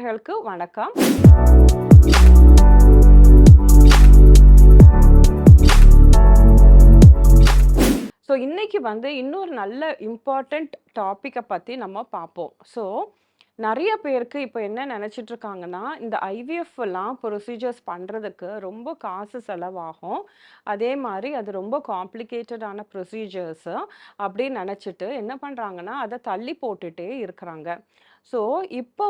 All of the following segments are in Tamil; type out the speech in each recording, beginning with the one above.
நேயர்களுக்கு வணக்கம். இன்னைக்கு இன்னொரு நல்ல இம்பார்ட்டன்ட் டாபிக்க பத்தி நம்ம பார்ப்போம். நெறைய பேருக்கு இப்ப என்ன நெனச்சிட்டு இருக்காங்கன்னா, இந்த ஐவிஎஃப்லாம் ப்ரொசீஜர்ஸ் பண்றதுக்கு ரொம்ப காசு செலவாகும். அதே மாரி அது ரொம்ப காம்ப்ளிகேட்டடான ப்ரொசீஜர்ஸு அப்படின்னு நெனச்சுட்டு என்ன பண்றாங்கன்னா, அத தள்ளி போட்டுட்டே இருக்குறாங்க. ஸோ, இப்போ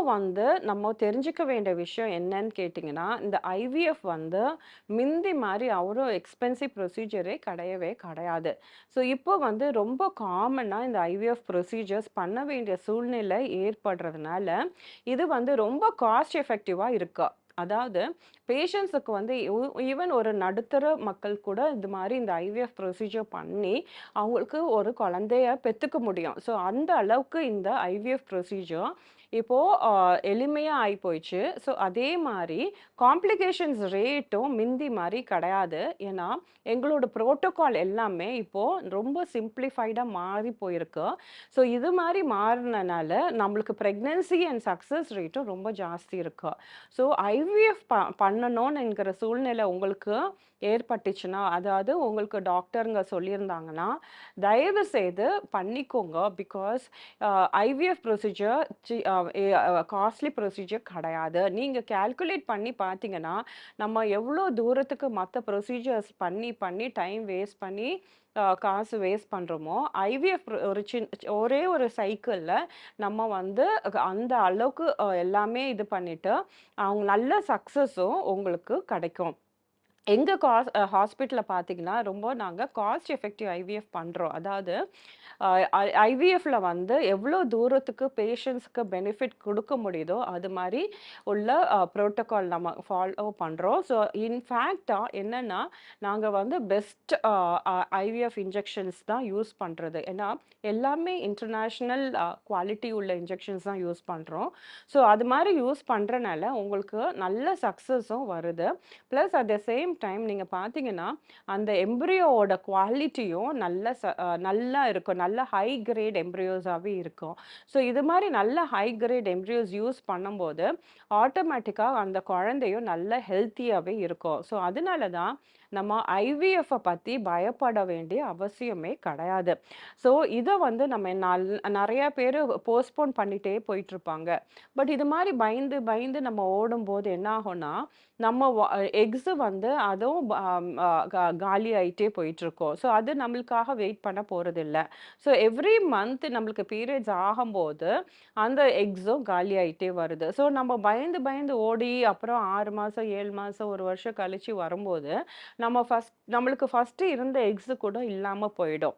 நம்ம தெரிஞ்சுக்க வேண்டிய விஷயம் என்னன்னு கேட்டிங்கன்னா, இந்த ஐவிஎஃப் மிந்தி மாரி அவ்ளோ எக்ஸ்பென்சிவ் ப்ரொசீஜரே கிடையவே கிடையாது. இப்போ ரொம்ப காமனா இந்த ஐவிஎஃப் ப்ரொசீஜர்ஸ் பண்ண வேண்டிய சூழ்நிலை ஏற்படுறதுனால, இது ரொம்ப காஸ்ட் எஃபெக்டிவா இருக்கு. அதாவது பேஷண்ட்ஸுக்கு ஈவன் ஒரு நடுத்தர மக்கள் கூட இது மாரி இந்த ஐவிஎஃப் ப்ரொசீஜர் பண்ணி, அவங்களுக்கு ஒரு குழந்தைய பெத்துக்க முடியும். அந்த அளவுக்கு இந்த ஐவிஎஃப் ப்ரொசீஜர் இப்போ அ எளிமையா ஆயிப்போயிடுச்சு. அதே மாரி காம்ப்ளிகேஷன்ஸ் ரேட்டும் மிந்தி மாரி கிடையாது. ஏன்னா, எங்களோட புரோட்டோகால் எல்லாமே இப்போ ரொம்ப சிம்ப்ளிஃபைடா மாறி போயிருக்கு. இது மாரி மாறுனனால நம்மளுக்கு பிரெக்னன்சி அண்ட் சக்சஸ் ரேட்டும் ரொம்ப ஜாஸ்தி இருக்கு. ஐவிஎஃப் பண்ணணும்னுங்கிற சூழ்நிலை உங்களுக்கு ஏற்பட்டுச்சுன்னா, அதாவது உங்களுக்கு டாக்டருங்க சொல்லியிருந்தாங்கன்னா, தயவு செய்து பண்ணிக்கோங்க. Because IVF procedure C a a costly procedure கிடையாது. நீங்க கால்குலேட் பண்ணி பார்த்தீங்கன்னா, நம்ம எவ்வளோ தூரத்துக்கு மத்த ப்ரொசீஜர்ஸ் பண்ணி, பண்ணி டைம் வேஸ்ட் பண்ணி காசு வேஸ்ட் பண்றோமோ, ஐவிஎஃப் ஒரே ஒரு சைக்கிள்ல நம்ம அந்த அளவுக்கு எல்லாமே இது பண்ணிட்டு, அவங்க நல்ல சக்சஸும் உங்களுக்கு கிடைக்கும். எங்க ஹாஸ்பிட்டல்ல பார்த்தீங்கன்னா, ரொம்ப நாங்க காஸ்ட் எஃபெக்டிவ் ஐவிஎஃப் பண்றோம். அதாவது அ ஐ ஐவிஎஃப்ல எவ்வளோ தூரத்துக்கு பேஷண்ட்ஸ்க்கு பெனிஃபிட் குடுக்க முடியுதோ, அது மாரி உள்ள புரோட்டோகால் நம்ம ஃபாலோ பண்றோம். இன்ஃபேக்ட் என்னன்னா, நாங்க பெஸ்ட் ஐவிஎஃப் இன்ஜெக்ஷன்ஸ் தான் யூஸ் பண்றது. ஏன்னா, எல்லாமே இன்டர்நேஷனல் குவாலிட்டி உள்ள இன்ஜெக்ஷன்ஸ் தான் யூஸ் பண்றோம். அது மாரி யூஸ் பண்றனால உங்களுக்கு நல்ல சக்சஸும் வருது. Plus at the same time நீங்க பார்த்தீங்கன்னா, அந்த எம்ப்ரியோவோட குவாலிட்டியும் நல்லா இருக்கும். நல்ல ஹை கிரேட் எம்ப்ரியோஸாவே இருக்கும். இது மாரி நல்ல ஹை கிரேட் எம்ப்ரியோஸ் யூஸ் பண்ணும்போது, ஆட்டோமேட்டிக்கா அந்த குழந்தையும் நல்ல ஹெல்த்தியாவே இருக்கும். அதனால தான் நம்ம ஐவிஎஃப்ப பத்தி பயப்பட வேண்டிய அவசியமே கிடையாது. இத நம்ம நெறைய பேரு போஸ்ட்போன் பண்ணிட்டே போயிட்டுருப்பாங்க. பட் இது மாரி பயந்து, பயந்து நம்ம ஓடும்போது என்ன ஆகும்னா, நம்ம எக்ஸ் அதுவும் காலி ஆயிட்டே போயிட்டுருக்கும். அது நம்மளுக்காக வெயிட் பண்ண போறதில்ல. எவ்ரி மந்த் நம்மளுக்கு பீரியட்ஸ் ஆகும்போது, அந்த எக்ஸும் காலி ஆயிட்டே வருது. நம்ம பயந்து, பயந்து ஓடி அப்புறம் 6 மாசம், 7 மாசம், 1 வருஷம் கழிச்சு வரும்போது, நம்மளுக்கு ஃபர்ஸ்ட்டு இருந்த எக்ஸ் கூட இல்லாம போயிடும்.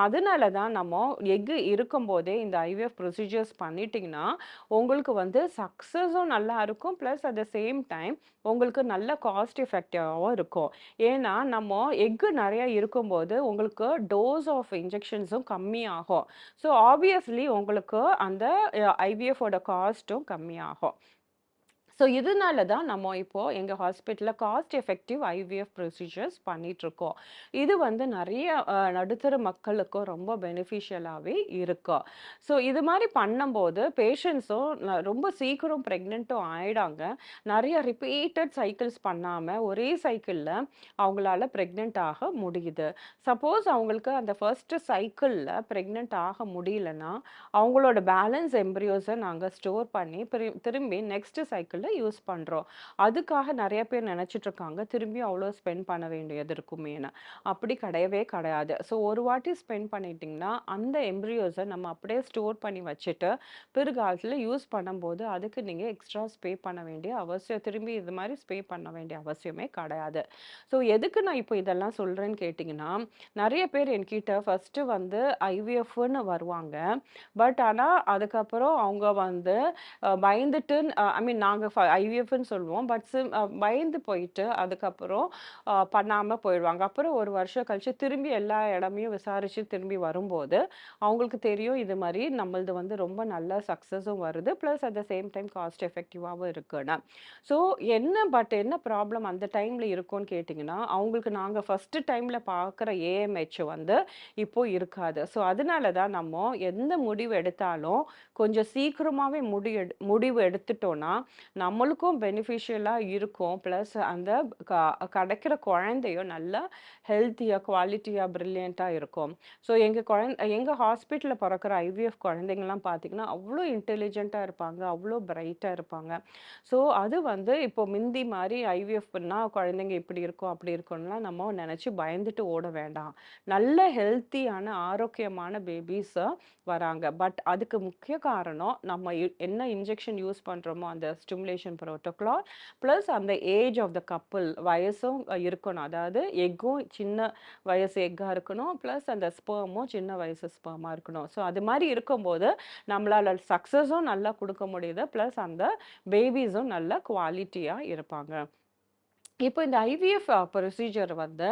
அதனால தான் நம்ம எக் இருக்கும்போதே இந்த ஐவிஎஃப் ப்ரொசீஜர்ஸ் பண்ணிட்டீங்கன்னா, உங்களுக்கு சக்சஸும் நல்லா இருக்கும். Plus at the same time உங்களுக்கு நல்ல காஸ்ட் எஃபெக்டிவாவும் இருக்கும். ஏன்னா, நம்ம எக் நெறைய இருக்கும்போது, உங்களுக்கு டோஸ் ஆஃப் இன்ஜெக்ஷன்ஸும் கம்மியாகும். ஆப்வியஸ்லி உங்களுக்கு அந்த ஐவிஎஃப்போட காஸ்ட்டும் கம்மியாகும். இதனால தான் நம்ம இப்போ எங்க ஹாஸ்பிட்டல்ல காஸ்ட் எஃபெக்டிவ் ஐவிஎஃப் ப்ரொசீஜர்ஸ் பண்ணிட்டுருக்கோம். இது நெறைய நடுத்தர மக்களுக்கும் ரொம்ப பெனிஃபிஷியலாவே இருக்கு. இது மாரி பண்ணும்போது பேஷண்ட்ஸும் ரொம்ப சீக்கிரம் பிரெக்னன்ட்டும் ஆயிடாங்க. நெறைய ரிப்பீட்டட் சைக்கிள்ஸ் பண்ணாம ஒரே சைக்கிள்ல அவங்களால பிரெக்னன்ட் ஆக முடியுது. சப்போஸ் அவங்களுக்கு அந்த ஃபர்ஸ்ட் சைக்கிள்ல பிரெக்னன்ட் ஆக முடியலன்னா, அவங்களோட பேலன்ஸ் எம்ப்ரியோஸ நாங்க ஸ்டோர் பண்ணி திரும்பி நெக்ஸ்ட் சைக்கிள்ல யூஸ் பண்றோம். அதுக்காக நெறைய பேர் நெனச்சுட்டு இருக்காங்க, திரும்பியும் அவ்ளோ ஸ்பெண்ட் பண்ண வேண்டியது இருக்குமேன்னு. அப்படி கிடையவே கிடையாது. ஒரு வாட்டி ஸ்பெண்ட் பண்ணிட்டீங்கன்னா, அந்த எம்ப்ரியோஸ நம்ம அப்படியே ஸ்டோர் பண்ணி வச்சுட்டு, பிற்காலத்துல யூஸ் பண்ணும்போது அதுக்கு நீங்க எக்ஸ்ட்ரா ஸ்பே பண்ண வேண்டிய அவசியம் திரும்பி இது மாரி ஸ்பே பண்ண வேண்டிய அவசியமே கிடையாது. எதுக்கு நான் இப்போ இதெல்லாம் சொல்றேன்னு கேட்டீங்கன்னா, நெறைய பேர் என்கிட்ட ஃபர்ஸ்ட்டு ஐவிஎஃப்ன்னு வருவாங்க. பட் ஆனா, அதுக்கப்புறம் அவங்க பயந்துட்டு ஐ மீன் நாங்க ஐவிஎஃப்ன்னு சொல்லுவோம். பட் பயந்து போயிட்டு அதுக்கப்புறம் பண்ணாம போயிடுவாங்க. அப்புறம் 1 வருஷம் கழிச்சு திரும்பி எல்லா இடமையும் விசாரிச்சு திரும்பி வரும்போது, அவங்களுக்கு தெரியும் இது மாரி நம்மளது வந்து ரொம்ப நல்ல சக்சஸும் வருது. Plus at the same time cost எஃபெக்டிவாவும் இருக்குன்னு. ஸோ என்ன ப்ராப்ளம் அந்த டைம்ல இருக்கும்னு கேட்டிங்கன்னா, அவங்களுக்கு நாங்க ஃபர்ஸ்ட்டு டைம்ல பார்க்குற ஏஎம்ஹெச் வந்து இப்போ இருக்காது. ஸோ அதனால தான் நம்ம எந்த முடிவு எடுத்தாலும் கொஞ்சம் சீக்கிரமாவே முடிவு எடுத்துட்டோம்னா, நம்மளுக்கும் பெனிஃபிஷியலா இருக்கும். பிளஸ் அந்த க கிடைக்கிற குழந்தையும் நல்லா ஹெல்த்தியா, குவாலிட்டியா, பிரில்லியன்ட்டா இருக்கும். ஸோ எங்க ஹாஸ்பிட்டல்ல பொறக்கிற ஐவிஎஃப் குழந்தைங்கலாம் பார்த்தீங்கன்னா, அவ்ளோ இன்டெலிஜென்ட்டா இருப்பாங்க. அவ்ளோ பிரைட்டா இருப்பாங்க. ஸோ அது வந்து இப்போ மிந்தி மாரி ஐவிஎஃப்ன்னா குழந்தைங்க இப்படி இருக்கும், அப்படி இருக்கும்லாம் நம்ம நெனச்சு பயந்துட்டு ஓட வேண்டாம். நல்ல ஹெல்த்தியான, ஆரோக்கியமான பேபீஸ வராங்க. பட் அதுக்கு முக்கிய காரணம் நம்ம என்ன இன்ஜெக்ஷன் யூஸ் பண்றோமோ, அந்த ஸ்டிமுலேஷன் புரோட்டோகால் பிளஸ் அந்த ஏஜ் ஆஃப் த கப்பிள் வயசும் இருக்கணும். அதாவது எக்கும் சின்ன வயசு எக்கா இருக்கணும். பிளஸ் அந்த ஸ்பெர்மும் சின்ன வயசு ஸ்பெர்மா இருக்கணும். ஸோ அது மாரி இருக்கும்போது, நம்மளால சக்சஸும் நல்லா குடுக்க முடியுது. பிளஸ் அந்த பேபீஸும் நல்ல குவாலிட்டியா இருப்பாங்க. இப்போ இந்த ஐவிஎஃப் ப்ரொசீஜர் வந்து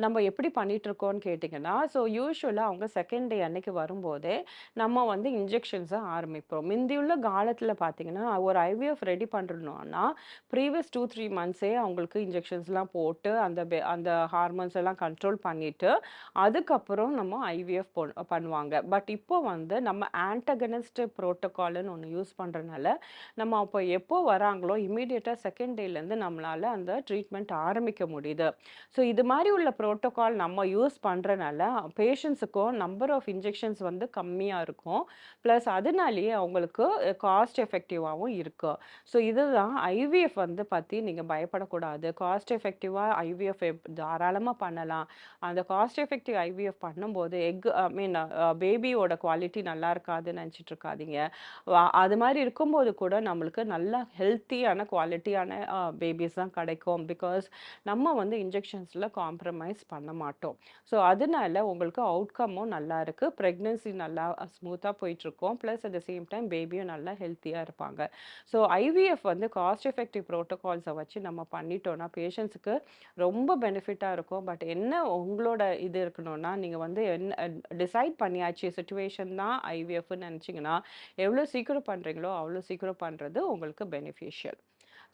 நம்ம எப்படி பண்ணிட்டுருக்கோம்னு கேட்டிங்கன்னா, ஸோ யூசுவலா அவங்க செகண்ட் டே அன்னைக்கு வரும்போதே, நம்ம வந்து இன்ஜெக்ஷன்ஸ ஆரம்பிப்போம். மிந்தியுள்ள காலத்தில பார்த்தீங்கன்னா, ஒரு ஐவிஎஃப் ரெடி பண்ணணும்னா, ப்ரீவியஸ் 2, 3 மந்த்ஸே அவங்களுக்கு இன்ஜெக்ஷன்ஸ்லாம் போட்டு, அந்த ஹார்மோன்ஸ் எல்லாம் கண்ட்ரோல் பண்ணிட்டு, அதுக்கப்புறம் நம்ம ஐவிஎஃப் பண்ணுவாங்க. பட் இப்போ வந்து நம்ம ஆன்டகனிஸ்ட் புரோட்டோகால்ன்னு ஒண்ணு யூஸ் பண்றனால, நம்ம அப்போ எப்போ வராங்களோ, இம்மீடியட்டா செகண்ட் டேலேருந்து நம்மளால அந்த ட்ரீட்மெண்ட் ஆரம்பிக்க முடியுது. ஸோ இது மாரி உள்ள புரோட்டோகால் நம்ம யூஸ் பண்றனால, பேஷண்ட்ஸுக்கும் நம்பர் ஆஃப் இன்ஜெக்ஷன்ஸ் வந்து கம்மியா இருக்கும். பிளஸ் அதனாலேயே அவங்களுக்கு காஸ்ட் எஃபெக்டிவாவும் இருக்கு. ஸோ இதுதான் ஐவிஎஃப் வந்து பத்தி நீங்க பயப்படக்கூடாது. காஸ்ட் எஃபெக்டிவா ஐவிஎஃப் தாராளமா பண்ணலாம். அந்த காஸ்ட் எஃபெக்டிவ் ஐவிஎஃப் பண்ணும்போது ஐ மீன் பேபியோட குவாலிட்டி நல்லா இருக்காதுன்னு நெனச்சுட்டு இருக்காதீங்க. அது மாரி இருக்கும்போது கூட நம்மளுக்கு நல்ல ஹெல்த்தியான, குவாலிட்டியான பேபீஸ் தான் கிடைக்கும். பிகாஸ் நம்ம வந்து இன்ஜெக்ஷன்ஸ்ல காம்ப்ரமைஸ் பண்ண மாட்டோம். ஸோ அதனால உங்களுக்கு அவுட்கமும் நல்லா இருக்கு. பிரெக்னன்சி நல்லா ஸ்மூத்தா போயிட்டுருக்கும். Plus at the same time பேபியும் நல்லா ஹெல்த்தியா இருப்பாங்க. ஸோ ஐவிஎஃப் வந்து காஸ்ட் எஃபெக்டிவ் புரோட்டோகால்ஸ வச்சு நம்ம பண்ணிட்டோம்னா, பேஷண்ட்ஸுக்கு ரொம்ப பெனிஃபிட்டா இருக்கும். பட் என்ன உங்களோட இது இருக்கணும்னா, நீங்க வந்து என்ன டிசைட் பண்ணியாச்சு சிச்சுவேஷன் தான் ஐவிஎஃப்ன்னு நெனச்சீங்கன்னா, எவ்வளோ சீக்கிரம் பண்றீங்களோ, அவ்வளோ சீக்கிரம் பண்றது உங்களுக்கு பெனிஃபிஷியல்.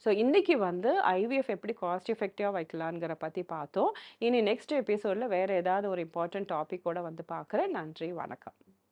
ஸோ இன்னைக்கு வந்து ஐவிஎஃப் எப்படி காஸ்ட் எஃபெக்டிவா வைக்கலாங்கிற பத்தி பார்த்தோம். இனி நெக்ஸ்ட் எபிசோட்ல வேற ஏதாவது ஒரு இம்பார்ட்டன்ட் டாபிக்கோட வந்து பார்க்குறேன். நன்றி, வணக்கம்.